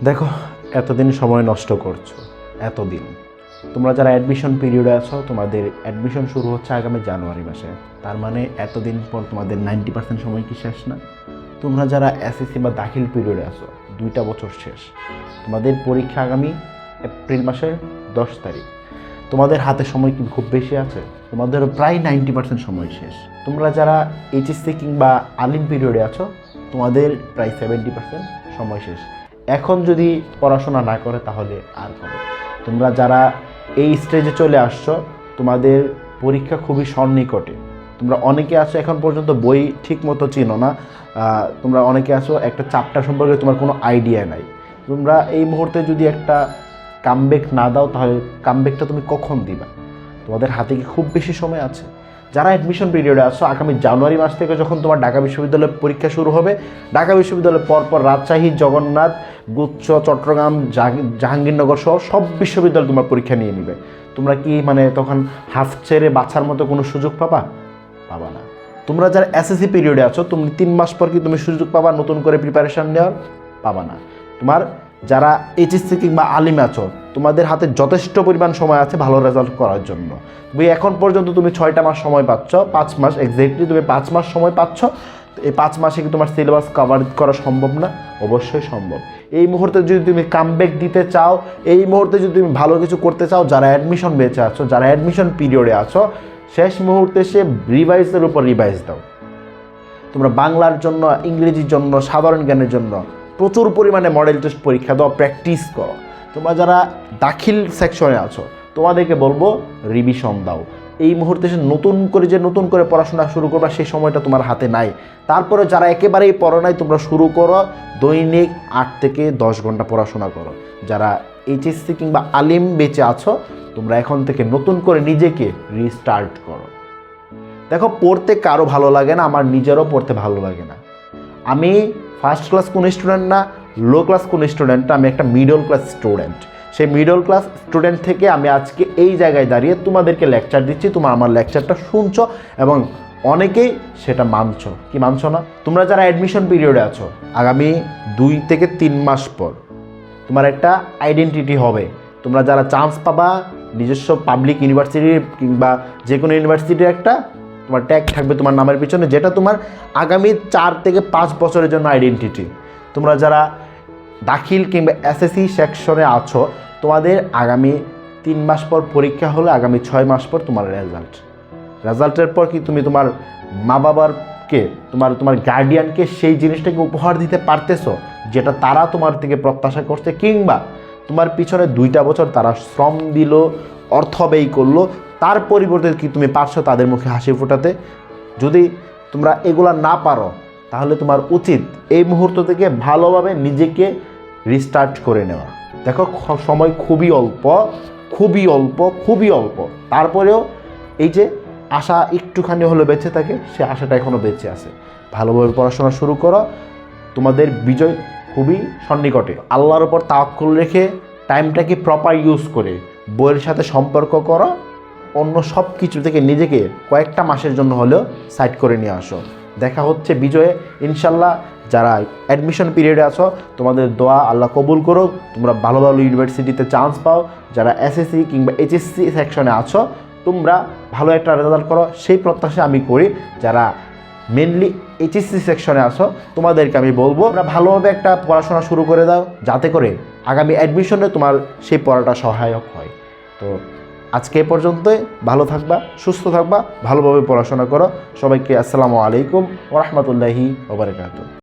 দেখো, এতদিন সময় নষ্ট করছো, এতদিন। তোমরা যারা অ্যাডমিশন পিরিয়ডে আছো, তোমাদের অ্যাডমিশন শুরু হচ্ছে আগামী জানুয়ারি মাসে। তার মানে এতদিন পর তোমাদের 90% সময় কি শেষ না? তোমরা যারা এসএসসি বা দাখিল পিরিয়ডে আছো, 2টা বছর শেষ। তোমাদের পরীক্ষা আগামী এপ্রিল মাসের 10 তারিখ। তোমাদের হাতে সময় কি খুব বেশি আছে? তোমাদের প্রায় 90% সময় শেষ। তোমরা যারা এইচএসসি কিংবা আলিম পিরিয়ডে আছো, তোমাদের প্রায় 70% সময় শেষ। এখন যদি পড়াশোনা না করে তাহলে আর কবে? তোমরা যারা এই স্টেজে চলে আসছো, তোমাদের পরীক্ষা খুবই সন্নিকটে। তোমরা অনেকে আছো এখন পর্যন্ত বই ঠিক মতো চিনো না। তোমরা অনেকে আছো একটা চ্যাপ্টার সম্পর্কে তোমার কোনো আইডিয়া নাই। তোমরা এই মুহূর্তে যদি একটা কামব্যাক না দাও, তাহলে কামব্যাকটা তুমি কখন দিবা? তোমাদের হাতে কি খুব বেশি সময় আছে? যারা অ্যাডমিশন পিরিয়ডে আছো, আগামী জানুয়ারি মাস থেকে যখন তোমার ঢাকা বিশ্ববিদ্যালয়ের পরীক্ষা শুরু হবে, ঢাকা বিশ্ববিদ্যালয়ের পরপর রাজশাহী, জগন্নাথ, গুচ্ছ, চট্টগ্রাম, জাহাঙ্গীরনগর সহ সব বিশ্ববিদ্যালয় তোমার পরীক্ষা নিয়ে নিবে। তোমরা কি তখন হাফ ছেড়ে বাছার মতো কোনো সুযোগ পাবা? পাবা না। তোমরা যারা এসএসসি পিরিয়ডে আছো, তুমি 3 মাস পর কি তুমি সুযোগ পাবা নতুন করে প্রিপারেশন নেওয়ার? পাবা না। তোমার যারা এইচএসসি কিংবা আলিম আছো, তোমাদের হাতে যথেষ্ট পরিমাণ সময় আছে ভালো রেজাল্ট করার জন্য। তুমি এখন পর্যন্ত 6টা মাস সময় পাচ্ছ, 5 মাস এক্স্যাক্টলি তুমি 5 মাস সময় পাচ্ছ। এই 5 মাসে কি তোমার সিলেবাস কভার করা সম্ভব না? অবশ্যই সম্ভব। এই মুহূর্তে যদি তুমি কামব্যাক দিতে চাও, এই মুহূর্তে যদি তুমি ভালো কিছু করতে চাও, যারা অ্যাডমিশন বেঁচে আছো, যারা অ্যাডমিশন পিরিয়ডে আছো, শেষ মুহূর্তে সে রিভাইজের উপর রিভাইজ দাও। তোমরা বাংলার জন্য, ইংরেজির জন্য, সাধারণ জ্ঞানের জন্য প্রচুর পরিমাণে মডেল টেস্ট পরীক্ষা দাও, প্র্যাকটিস করো। তোমরা যারা দাখিল সেকশনে আছো, তোমাদেরকে বলবো রিভিশন দাও। এই মুহূর্তে নতুন করে পড়াশোনা শুরু করবা, সেই সময়টা তোমার হাতে নাই। তারপরে যারা একেবারেই পড়ো নাই, তোমরা শুরু করো দৈনিক 8 থেকে 10 ঘন্টা পড়াশোনা করো। যারা এইচএসসি কিংবা আলিম বেঁচে আছো, তোমরা এখন থেকে নতুন করে নিজেকে রিস্টার্ট করো। দেখো, পড়তে কারো ভালো লাগে না, আমার নিজেরও পড়তে ভালো লাগে না। আমি ফার্স্ট ক্লাস কোন স্টুডেন্ট না, লো ক্লাস কোন স্টুডেন্ট না, আমি একটা মিডল ক্লাস স্টুডেন্ট। সেই মিডল ক্লাস স্টুডেন্ট থেকে আমি আজকে এই জায়গায় দাঁড়িয়ে তোমাদেরকে লেকচার দিচ্ছি। তোমরা আমার লেকচারটা শুনছো এবং অনেকেই সেটা মানছো কি মানছো না। তোমরা যারা অ্যাডমিশন পিরিয়ডে আছো, আগামী 2 থেকে 3 মাস পর তোমার একটা আইডেন্টিটি হবে। তোমরা যারা চান্স পাবা, নিজস্ব পাবলিক ইউনিভার্সিটি কিংবা যে কোনো ইউনিভার্সিটির একটা তোমার ট্যাগ থাকবে তোমার নামের পিছনে, যেটা তোমার আগামী 4 থেকে 5 বছরের জন্য আইডেন্টিটি। তোমরা যারা দাখিল কিংবা এসএসসি সেকশনে আছো, তোমাদের আগামী 3 মাস পর পরীক্ষা হলে আগামী 6 মাস পর তোমার রেজাল্টের পর কি তুমি তোমার মা বাবারকে, তোমার গার্ডিয়ানকে সেই জিনিসটাকে উপহার দিতে পারতেছো যেটা তারা তোমার থেকে প্রত্যাশা করছে, কিংবা তোমার পিছনে 2টা বছর তারা শ্রম দিল, অর্থ ব্যয় করলো, তার পরিবর্তে কি তুমি পারছো তাদের মুখে হাসি ফোটাতে? যদি তোমরা এগুলা না পারো, তাহলে তোমার উচিত এই মুহূর্ত থেকে ভালোভাবে নিজেকে রিস্টার্ট করে নেওয়া। দেখো, সময় খুবই অল্প। তারপরেও এই যে আশা একটুখানি হলো বেঁচে থাকে, সে আশাটা এখনও বেঁচে আছে। ভালোভাবে পড়াশোনা শুরু করো, তোমাদের বিজয় খুবই সন্নিকটে। আল্লাহর উপর তাওয়াক্কুল রেখে টাইমটাকে প্রপার ইউজ করে বইয়ের সাথে সম্পর্ক করো। অন্য সব কিছু থেকে নিজেকে কয়েকটা মাসের জন্য হলেও সাইড করে নিয়ে আসো। দেখা হচ্ছে বিজয়ে ইনশাল্লাহ। যারা অ্যাডমিশন পিরিয়ডে আছো, তোমাদের দোয়া আল্লাহ কবুল করুক, তোমরা ভালো ইউনিভার্সিটিতে চান্স পাও। যারা এসএসসি কিংবা এইচএসসি সেকশনে আছো, তোমরা ভালো একটা রেজাল্ট করো, সেই প্রত্যাশা আমি করি। যারা মেনলি এইচএসসি সেকশনে আছো, তোমাদেরকে আমি বলবো তোমরা ভালোভাবে একটা পড়াশোনা শুরু করে দাও, যাতে করে আগামী অ্যাডমিশনে তোমার সেই পড়াটা সহায়ক হয়। তো আজকে এ পর্যন্তই। ভালো থাকবা, সুস্থ থাকবা, ভালোভাবে পড়াশোনা করো। সবাইকে আসসালামু আলাইকুম ওয়া রাহমাতুল্লাহি ওয়া বারাকাতুহু।